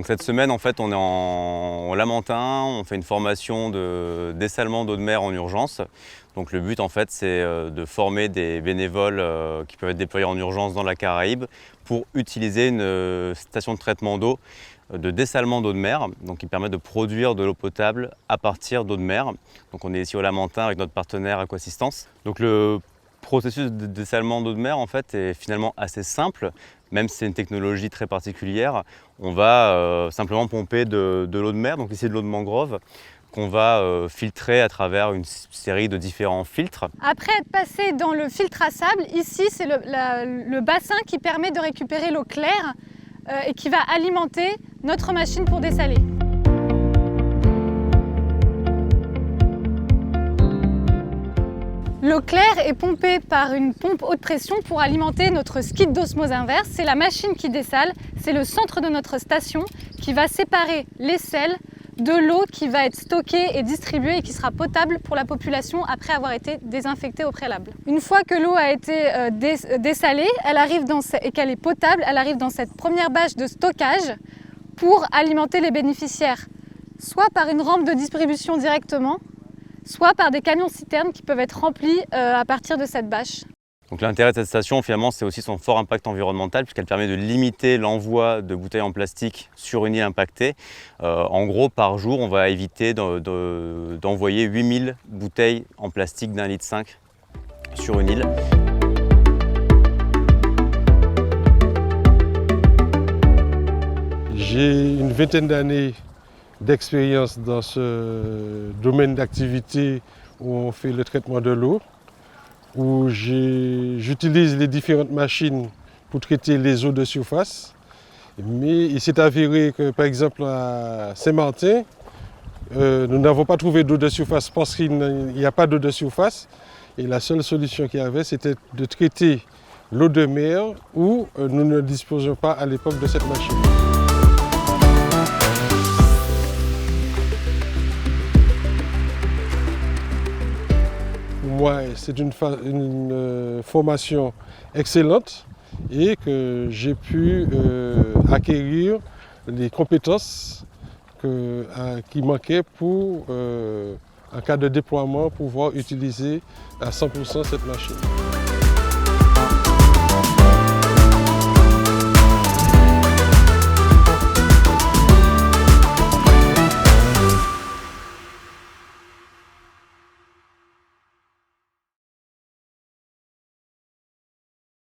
Donc cette semaine, en fait, on est en Lamentin, on fait une formation de dessalement d'eau de mer en urgence. Donc le but, en fait, c'est de former des bénévoles qui peuvent être déployés en urgence dans la Caraïbe pour utiliser une station de traitement d'eau, de dessalement d'eau de mer, donc qui permet de produire de l'eau potable à partir d'eau de mer. Donc on est ici au Lamentin avec notre partenaire Aquassistance. Donc le processus de dessalement d'eau de mer, en fait, est finalement assez simple. Même si c'est une technologie très particulière, on va simplement pomper de l'eau de mer, donc ici de l'eau de mangrove, qu'on va filtrer à travers une série de différents filtres. Après être passé dans le filtre à sable, ici c'est le bassin qui permet de récupérer l'eau claire et qui va alimenter notre machine pour dessaler. L'eau claire est pompée par une pompe haute pression pour alimenter notre skid d'osmose inverse. C'est la machine qui dessale, c'est le centre de notre station qui va séparer les sels de l'eau qui va être stockée et distribuée et qui sera potable pour la population après avoir été désinfectée au préalable. Une fois que l'eau a été dessalée, elle arrive et qu'elle est potable, elle arrive dans cette première bâche de stockage pour alimenter les bénéficiaires, soit par une rampe de distribution directement, soit par des camions citernes qui peuvent être remplis à partir de cette bâche. Donc l'intérêt de cette station, finalement, c'est aussi son fort impact environnemental puisqu'elle permet de limiter l'envoi de bouteilles en plastique sur une île impactée. En gros, par jour, on va éviter d'envoyer 8000 bouteilles en plastique d'1,5 litre sur une île. J'ai une vingtaine d'années d'expérience dans ce domaine d'activité où on fait le traitement de l'eau, où j'utilise les différentes machines pour traiter les eaux de surface. Mais il s'est avéré que, par exemple, à Saint-Martin, nous n'avons pas trouvé d'eau de surface parce qu'il n'y a pas d'eau de surface. Et la seule solution qu'il y avait, c'était de traiter l'eau de mer où nous ne disposions pas à l'époque de cette machine. Pour moi, c'est une formation excellente et que j'ai pu acquérir les compétences qui manquaient pour, en cas de déploiement, pouvoir utiliser à 100% cette machine.